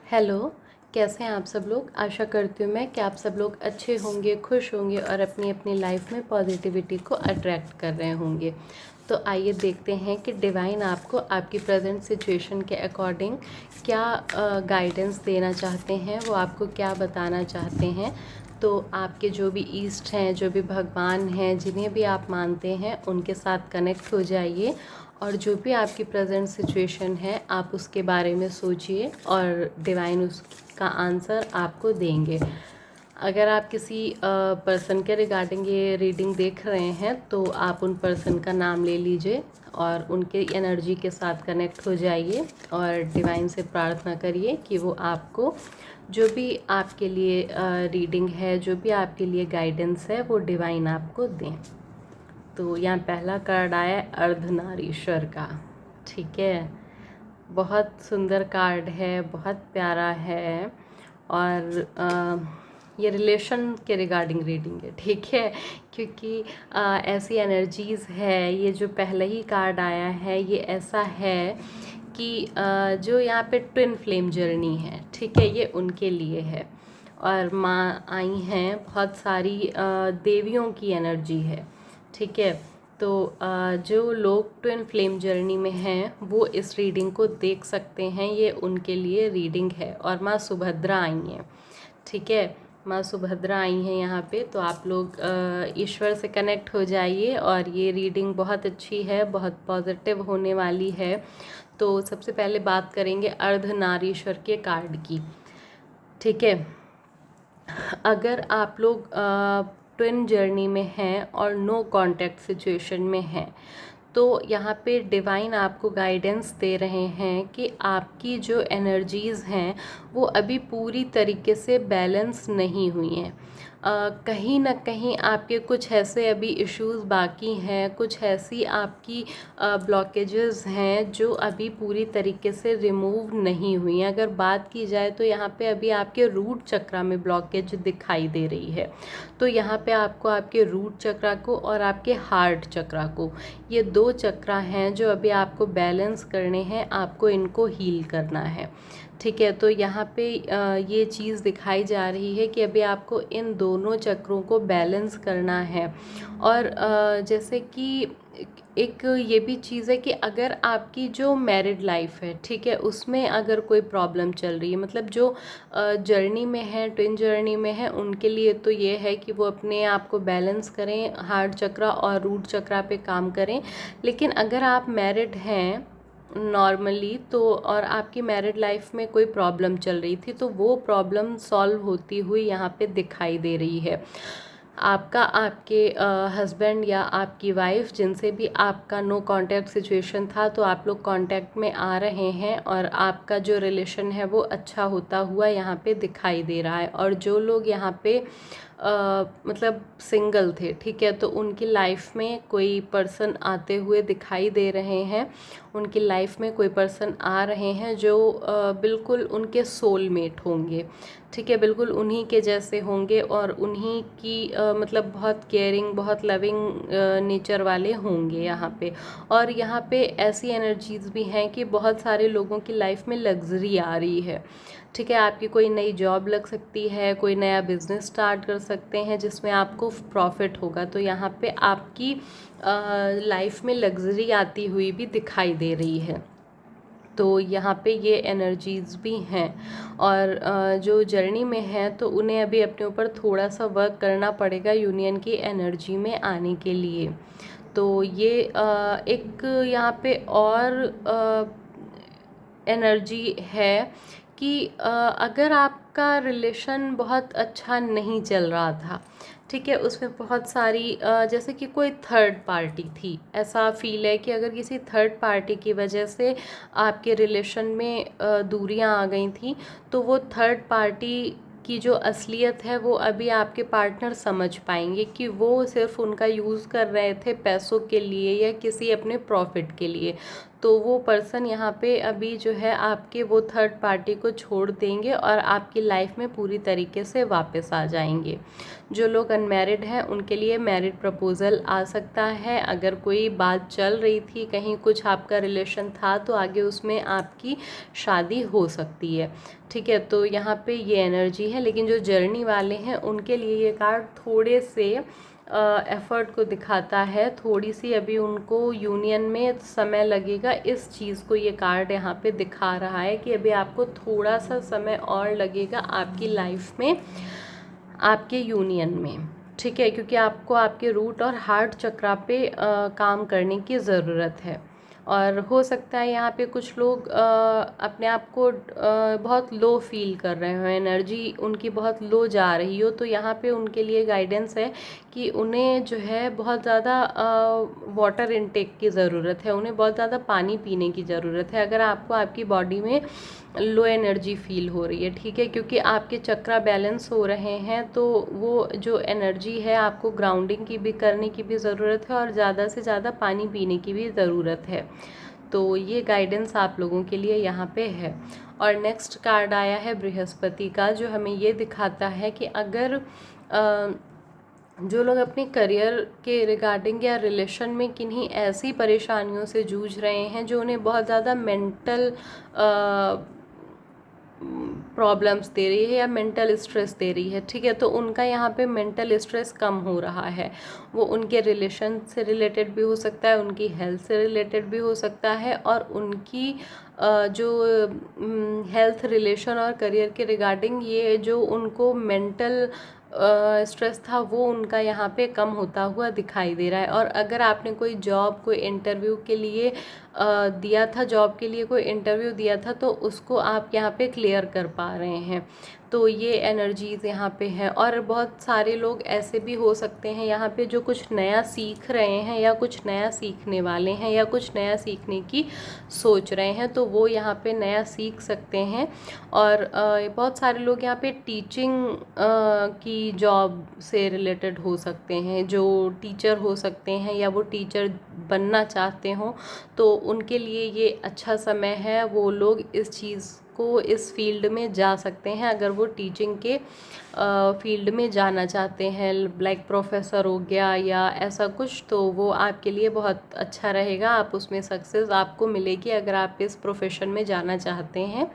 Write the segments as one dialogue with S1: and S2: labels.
S1: Hello, कैसे हैं आप सब लोग। आशा करती हूँ मैं कि आप सब लोग अच्छे होंगे, खुश होंगे और अपनी अपनी लाइफ में पॉजिटिविटी को अट्रैक्ट कर रहे होंगे। तो आइए देखते हैं कि डिवाइन आपको आपकी प्रेजेंट सिचुएशन के अकॉर्डिंग क्या गाइडेंस देना चाहते हैं, वो आपको क्या बताना चाहते हैं। तो आपके जो भी ईस्ट हैं, जो भी भगवान हैं, जिन्हें भी आप मानते हैं, उनके साथ कनेक्ट हो जाइए और जो भी आपकी प्रेजेंट सिचुएशन है आप उसके बारे में सोचिए और डिवाइन उसका आंसर आपको देंगे। अगर आप किसी पर्सन के रिगार्डिंग ये रीडिंग देख रहे हैं तो आप उन पर्सन का नाम ले लीजिए और उनके एनर्जी के साथ कनेक्ट हो जाइए और डिवाइन से प्रार्थना करिए कि वो आपको जो भी आपके लिए रीडिंग है, जो भी आपके लिए गाइडेंस है, वो डिवाइन आपको दें। तो यहाँ पहला कार्ड आया है अर्धनारीश्वर का। ठीक है, बहुत सुंदर कार्ड है, बहुत प्यारा है और ये रिलेशन के रिगार्डिंग रीडिंग है। ठीक है, क्योंकि ऐसी एनर्जीज़ है, ये जो पहला ही कार्ड आया है ये ऐसा है कि जो यहाँ पे ट्विन फ्लेम जर्नी है, ठीक है, ये उनके लिए है। और माँ आई हैं, बहुत सारी देवियों की एनर्जी है। ठीक है, तो जो लोग ट्विन फ्लेम जर्नी में हैं वो इस रीडिंग को देख सकते हैं, ये उनके लिए रीडिंग है। और माँ सुभद्रा आई हैं। ठीक है, माँ सुभद्रा आई हैं यहाँ पे। तो आप लोग ईश्वर से कनेक्ट हो जाइए और ये रीडिंग बहुत अच्छी है, बहुत पॉजिटिव होने वाली है। तो सबसे पहले बात करेंगे अर्धनारीश्वर के कार्ड की। ठीक है, अगर आप लोग ट्विन जर्नी में हैं और नो कांटेक्ट सिचुएशन में हैं तो यहाँ पे डिवाइन आपको गाइडेंस दे रहे हैं कि आपकी जो एनर्जीज़ हैं वो अभी पूरी तरीके से बैलेंस नहीं हुई हैं। कहीं ना कहीं आपके कुछ ऐसे अभी इश्यूज़ बाकी हैं, कुछ ऐसी आपकी ब्लॉकेजेस हैं जो अभी पूरी तरीके से रिमूव नहीं हुई हैं। अगर बात की जाए तो यहाँ पे अभी आपके रूट चक्रा में ब्लॉकेज दिखाई दे रही है। तो यहाँ पे आपको आपके रूट चक्रा को और आपके हार्ट चक्रा को, ये दो चक्रा हैं जो अभी आपको बैलेंस करने हैं, आपको इनको हील करना है। ठीक है, तो यहाँ पे ये चीज़ दिखाई जा रही है कि अभी आपको इन दोनों चक्रों को बैलेंस करना है। और जैसे कि एक ये भी चीज़ है कि अगर आपकी जो मैरिड लाइफ है, ठीक है, उसमें अगर कोई प्रॉब्लम चल रही है, मतलब जो जर्नी में है, ट्विन जर्नी में है, उनके लिए तो ये है कि वो अपने आप को बैलेंस करें, हार्ट चक्रा और रूट चक्रा पे काम करें। लेकिन अगर आप मैरिड हैं नॉर्मली तो और आपकी मैरिड लाइफ में कोई प्रॉब्लम चल रही थी तो वो प्रॉब्लम सॉल्व होती हुई यहाँ पे दिखाई दे रही है। आपका आपके हस्बैंड या आपकी वाइफ जिनसे भी आपका नो कांटेक्ट सिचुएशन था तो आप लोग कांटेक्ट में आ रहे हैं और आपका जो रिलेशन है वो अच्छा होता हुआ यहाँ पे दिखाई दे रहा है। और जो लोग यहाँ पे मतलब सिंगल थे, ठीक है, तो उनकी लाइफ में कोई पर्सन आते हुए दिखाई दे रहे हैं, उनकी लाइफ में कोई पर्सन आ रहे हैं जो बिल्कुल उनके सोलमेट होंगे। ठीक है, बिल्कुल उन्हीं के जैसे होंगे और उन्हीं की मतलब बहुत केयरिंग, बहुत लविंग नेचर वाले होंगे यहाँ पे। और यहाँ पे ऐसी एनर्जीज़ भी हैं कि बहुत सारे लोगों की लाइफ में लग्जरी आ रही है। ठीक है, आपकी कोई नई जॉब लग सकती है, कोई नया बिजनेस स्टार्ट कर सकते हैं जिसमें आपको प्रॉफिट होगा। तो यहाँ पे आपकी लाइफ में लग्जरी आती हुई भी दिखाई दे रही है। तो यहाँ पे ये एनर्जीज़ भी हैं। और जो जर्नी में हैं तो उन्हें अभी अपने ऊपर थोड़ा सा वर्क करना पड़ेगा यूनियन की एनर्जी में आने के लिए। तो ये एक यहाँ पे और एनर्जी है कि अगर आपका रिलेशन बहुत अच्छा नहीं चल रहा था, ठीक है, उसमें बहुत सारी जैसे कि कोई थर्ड पार्टी थी, ऐसा फील है कि अगर किसी थर्ड पार्टी की वजह से आपके रिलेशन में दूरियां आ गई थी तो वो थर्ड पार्टी की जो असलियत है वो अभी आपके पार्टनर समझ पाएंगे कि वो सिर्फ उनका यूज़ कर रहे थे पैसों के लिए या किसी अपने प्रॉफिट के लिए। तो वो पर्सन यहाँ पे अभी जो है आपके वो थर्ड पार्टी को छोड़ देंगे और आपकी लाइफ में पूरी तरीके से वापस आ जाएंगे। जो लोग अनमैरिड हैं उनके लिए मैरिड प्रपोज़ल आ सकता है। अगर कोई बात चल रही थी, कहीं कुछ आपका रिलेशन था, तो आगे उसमें आपकी शादी हो सकती है। ठीक है, तो यहाँ पे ये एनर्जी है। लेकिन जो जर्नी वाले हैं उनके लिए ये कार्ड थोड़े से एफ़र्ट को दिखाता है, थोड़ी सी अभी उनको यूनियन में समय लगेगा। इस चीज़ को ये कार्ड यहाँ पे दिखा रहा है कि अभी आपको थोड़ा सा समय और लगेगा आपकी लाइफ में, आपके यूनियन में। ठीक है, क्योंकि आपको आपके रूट और हार्ट चक्रा पे काम करने की ज़रूरत है। और हो सकता है यहाँ पे कुछ लोग अपने आप को बहुत लो फील कर रहे हो, एनर्जी उनकी बहुत लो जा रही हो, तो यहाँ पे उनके लिए गाइडेंस है कि उन्हें जो है बहुत ज़्यादा वाटर इनटेक की ज़रूरत है, उन्हें बहुत ज़्यादा पानी पीने की ज़रूरत है। अगर आपको आपकी बॉडी में लो एनर्जी फील हो रही है, ठीक है, क्योंकि आपके चक्रा बैलेंस हो रहे हैं, तो वो जो एनर्जी है आपको ग्राउंडिंग की भी करने की भी ज़रूरत है और ज़्यादा से ज़्यादा पानी पीने की भी ज़रूरत है। तो ये गाइडेंस आप लोगों के लिए यहाँ पे है। और नेक्स्ट कार्ड आया है बृहस्पति का, जो हमें ये दिखाता है कि अगर जो लोग अपने करियर के रिगार्डिंग या रिलेशन में किन्हीं ऐसी परेशानियों से जूझ रहे हैं जो उन्हें बहुत ज़्यादा मेंटल प्रॉब्लम्स दे रही है या मेंटल स्ट्रेस दे रही है, ठीक है, तो उनका यहाँ पे मेंटल स्ट्रेस कम हो रहा है। वो उनके रिलेशन से रिलेटेड भी हो सकता है, उनकी हेल्थ से रिलेटेड भी हो सकता है, और उनकी जो हेल्थ, रिलेशन और करियर के रिगार्डिंग ये जो उनको मेंटल स्ट्रेस था वो उनका यहाँ पे कम होता हुआ दिखाई दे रहा है। और अगर आपने कोई जॉब, कोई इंटरव्यू के लिए दिया था, जॉब के लिए कोई इंटरव्यू दिया था, तो उसको आप यहाँ पे क्लियर कर पा रहे हैं। तो ये एनर्जीज़ यहाँ पे है। और बहुत सारे लोग ऐसे भी हो सकते हैं यहाँ पे जो कुछ नया सीख रहे हैं या कुछ नया सीखने वाले हैं या कुछ नया सीखने की सोच रहे हैं, तो वो यहाँ पे नया सीख सकते हैं। और बहुत सारे लोग यहाँ पे टीचिंग की जॉब से रिलेटेड हो सकते हैं, जो टीचर हो सकते हैं या वो टीचर बनना चाहते हों, तो उनके लिए ये अच्छा समय है। वो लोग इस चीज़ को, इस फील्ड में जा सकते हैं अगर वो टीचिंग के फील्ड में जाना चाहते हैं, लाइक प्रोफेसर हो गया या ऐसा कुछ, तो वो आपके लिए बहुत अच्छा रहेगा। आप उसमें सक्सेस आपको मिलेगी अगर आप इस प्रोफेशन में जाना चाहते हैं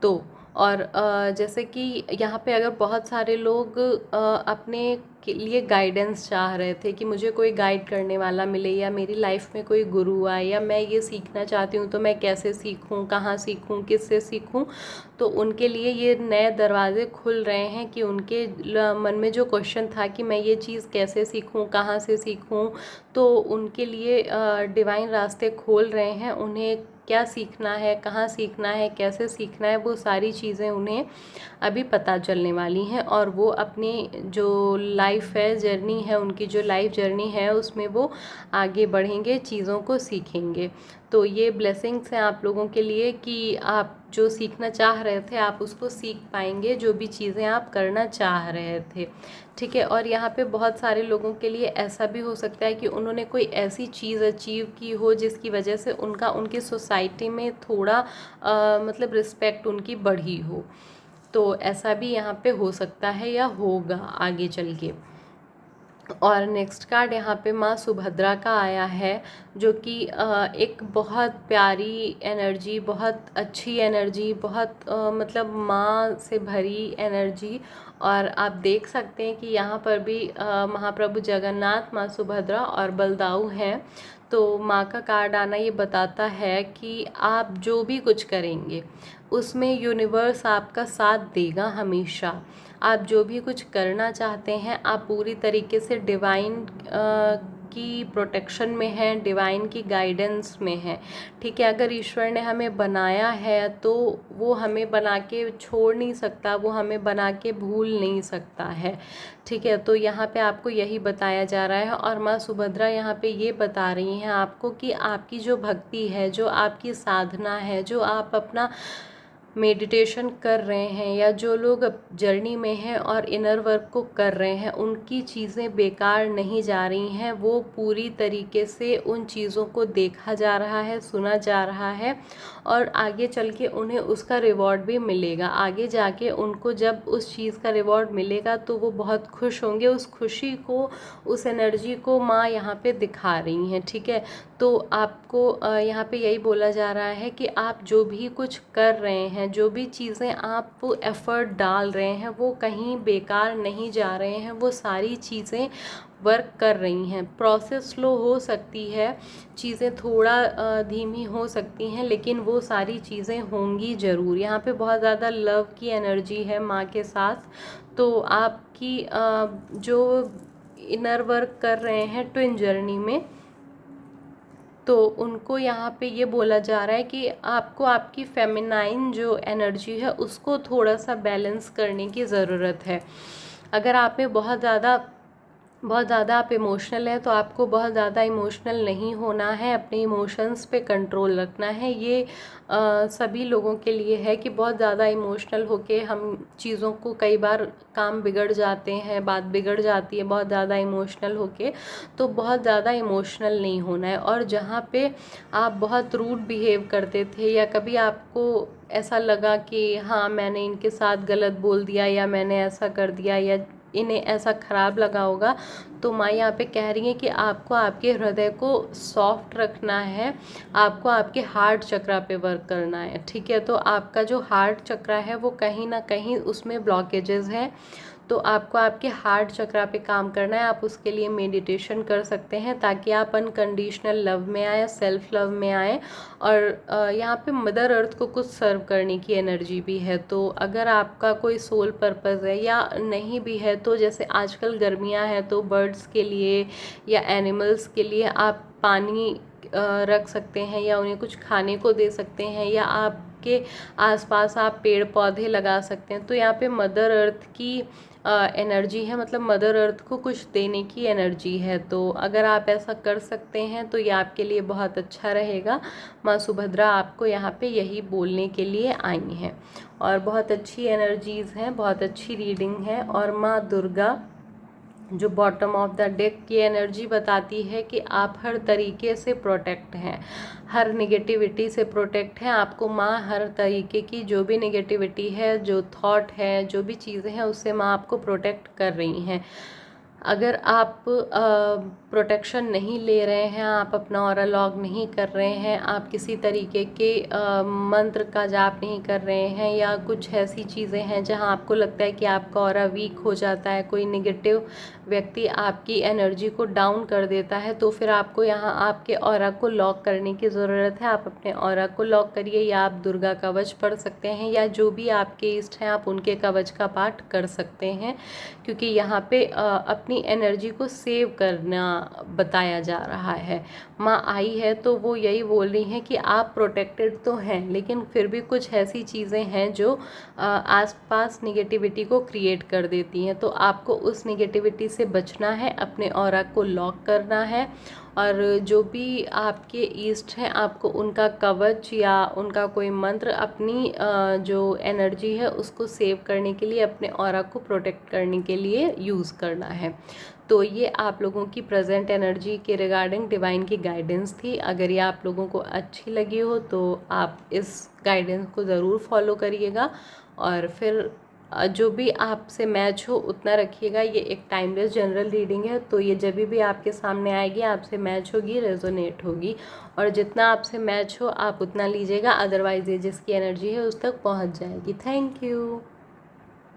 S1: तो। और जैसे कि यहाँ पे अगर बहुत सारे लोग अपने के लिए गाइडेंस चाह रहे थे कि मुझे कोई गाइड करने वाला मिले या मेरी लाइफ में कोई गुरु आए या मैं ये सीखना चाहती हूँ तो मैं कैसे सीखूँ, कहाँ सीखूँ, किससे सीखूँ, तो उनके लिए ये नए दरवाजे खुल रहे हैं कि उनके मन में जो क्वेश्चन था कि मैं ये चीज़ कैसे सीखूँ, कहाँ से सीखूँ, तो उनके लिए डिवाइन रास्ते खोल रहे हैं। उन्हें क्या सीखना है, कहाँ सीखना है, कैसे सीखना है, वो सारी चीज़ें उन्हें अभी पता चलने वाली हैं। और वो अपनी जो लाइफ है, जर्नी है, उनकी जो लाइफ जर्नी है उसमें वो आगे बढ़ेंगे, चीज़ों को सीखेंगे। तो ये ब्लेसिंग्स हैं आप लोगों के लिए कि आप जो सीखना चाह रहे थे आप उसको सीख पाएंगे, जो भी चीज़ें आप करना चाह रहे थे, ठीक है। और यहाँ पे बहुत सारे लोगों के लिए ऐसा भी हो सकता है कि उन्होंने कोई ऐसी चीज़ अचीव की हो जिसकी वजह से उनका उनकी सोसाइटी में थोड़ा मतलब रिस्पेक्ट उनकी बढ़ी हो, तो ऐसा भी यहाँ पे हो सकता है या होगा आगे चल के। और नेक्स्ट कार्ड यहाँ पे माँ सुभद्रा का आया है, जो कि एक बहुत प्यारी एनर्जी, बहुत अच्छी एनर्जी, बहुत मतलब माँ से भरी एनर्जी। और आप देख सकते हैं कि यहाँ पर भी महाप्रभु जगन्नाथ, माँ सुभद्रा और बलदाऊ हैं। तो माँ का कार्ड आना ये बताता है कि आप जो भी कुछ करेंगे उसमें यूनिवर्स आपका साथ देगा हमेशा। आप जो भी कुछ करना चाहते हैं आप पूरी तरीके से डिवाइन की प्रोटेक्शन में है, डिवाइन की गाइडेंस में है, ठीक है। अगर ईश्वर ने हमें बनाया है तो वो हमें बना के छोड़ नहीं सकता, वो हमें बना के भूल नहीं सकता है, ठीक है। तो यहाँ पे आपको यही बताया जा रहा है। और माँ सुभद्रा यहाँ पे ये बता रही हैं आपको कि आपकी जो भक्ति है, जो आपकी साधना है, जो आप अपना मेडिटेशन कर रहे हैं या जो लोग जर्नी में हैं और इनर वर्क को कर रहे हैं, उनकी चीज़ें बेकार नहीं जा रही हैं। वो पूरी तरीके से उन चीज़ों को देखा जा रहा है, सुना जा रहा है और आगे चल के उन्हें उसका रिवॉर्ड भी मिलेगा। आगे जाके उनको जब उस चीज़ का रिवॉर्ड मिलेगा तो वो बहुत खुश होंगे। उस खुशी को, उस एनर्जी को माँ यहाँ पे दिखा रही हैं, ठीक है। तो आपको यहाँ पे यही बोला जा रहा है कि आप जो भी कुछ कर रहे हैं, जो भी चीज़ें आप एफ़र्ट डाल रहे हैं, वो कहीं बेकार नहीं जा रहे हैं। वो सारी चीज़ें वर्क कर रही हैं। प्रोसेस स्लो हो सकती है, चीज़ें थोड़ा धीमी हो सकती हैं, लेकिन वो सारी चीज़ें होंगी ज़रूर। यहाँ पे बहुत ज़्यादा लव की एनर्जी है माँ के साथ। तो आपकी जो इनर वर्क कर रहे हैं ट्विन जर्नी में, तो उनको यहाँ पे ये बोला जा रहा है कि आपको आपकी फेमिनाइन जो एनर्जी है उसको थोड़ा सा बैलेंस करने की ज़रूरत है। अगर आप में बहुत ज़्यादा आप इमोशनल हैं तो आपको बहुत ज़्यादा इमोशनल नहीं होना है, अपने इमोशंस पे कंट्रोल रखना है। ये सभी लोगों के लिए है कि बहुत ज़्यादा इमोशनल होके हम चीज़ों को, कई बार काम बिगड़ जाते हैं, बात बिगड़ जाती है बहुत ज़्यादा इमोशनल होके। तो बहुत ज़्यादा इमोशनल नहीं होना है। और जहाँ पे आप बहुत रूड बिहेव करते थे या कभी आपको ऐसा लगा कि हाँ मैंने इनके साथ गलत बोल दिया या मैंने ऐसा कर दिया या इन्हें ऐसा ख़राब लगा होगा, तो माँ यहाँ पे कह रही है कि आपको आपके हृदय को सॉफ्ट रखना है, आपको आपके हार्ट चक्रा पे वर्क करना है, ठीक है। तो आपका जो हार्ट चक्रा है वो कहीं ना कहीं उसमें ब्लॉकेजेस हैं, तो आपको आपके हार्ट चक्रा पे काम करना है। आप उसके लिए मेडिटेशन कर सकते हैं ताकि आप अनकंडीशनल लव में आए, सेल्फ लव में आए। और यहाँ पे मदर अर्थ को कुछ सर्व करने की एनर्जी भी है। तो अगर आपका कोई सोल पर्पस है या नहीं भी है, तो जैसे आजकल गर्मियाँ हैं तो बर्ड्स के लिए या एनिमल्स के लिए आप पानी रख सकते हैं या उन्हें कुछ खाने को दे सकते हैं, या आपके आसपास आप पेड़ पौधे लगा सकते हैं। तो यहाँ पे मदर अर्थ की एनर्जी है, मतलब मदर अर्थ को कुछ देने की एनर्जी है। तो अगर आप ऐसा कर सकते हैं तो ये आपके लिए बहुत अच्छा रहेगा। माँ सुभद्रा आपको यहाँ पे यही बोलने के लिए आई हैं और बहुत अच्छी एनर्जीज़ हैं, बहुत अच्छी रीडिंग है। और माँ दुर्गा जो बॉटम ऑफ द डेक की एनर्जी बताती है कि आप हर तरीके से प्रोटेक्ट हैं, हर निगेटिविटी से प्रोटेक्ट हैं। आपको माँ हर तरीके की जो भी निगेटिविटी है, जो थॉट है, जो भी चीज़ें हैं, उससे माँ आपको प्रोटेक्ट कर रही हैं। अगर आप प्रोटेक्शन नहीं ले रहे हैं, आप अपना ऑरा लॉग नहीं कर रहे हैं, आप किसी तरीके के मंत्र का जाप नहीं कर रहे हैं, या कुछ ऐसी चीज़ें हैं जहां आपको लगता है कि आपका ऑरा वीक हो जाता है, कोई नेगेटिव व्यक्ति आपकी एनर्जी को डाउन कर देता है, तो फिर आपको यहाँ आपके ऑरा को लॉक करने की ज़रूरत है। आप अपने ऑरा को लॉक करिए, या आप दुर्गा कवच पढ़ सकते हैं, या जो भी आपके इष्ट हैं आप उनके कवच का पाठ कर सकते हैं, क्योंकि यहाँ पे अपनी एनर्जी को सेव करना बताया जा रहा है। माँ आई है तो वो यही बोल रही हैं कि आप प्रोटेक्टेड तो हैं, लेकिन फिर भी कुछ ऐसी चीज़ें हैं जो आसपास निगेटिविटी को क्रिएट कर देती हैं। तो आपको उस निगेटिविटी से बचना है, अपने ऑरा को लॉक करना है, और जो भी आपके ईस्ट हैं आपको उनका कवच या उनका कोई मंत्र अपनी जो एनर्जी है उसको सेव करने के लिए, अपने ऑरा को प्रोटेक्ट करने के लिए यूज़ करना है। तो ये आप लोगों की प्रेजेंट एनर्जी के रिगार्डिंग डिवाइन की गाइडेंस थी। अगर ये आप लोगों को अच्छी लगी हो तो आप इस गाइडेंस को ज़रूर फॉलो करिएगा, और फिर जो भी आपसे मैच हो उतना रखिएगा। ये एक टाइमलेस जनरल रीडिंग है, तो ये जब भी आपके सामने आएगी आपसे मैच होगी, रेजोनेट होगी, और जितना आपसे मैच हो आप उतना लीजिएगा, अदरवाइज ये जिसकी एनर्जी है उस तक पहुंच जाएगी। Thank you.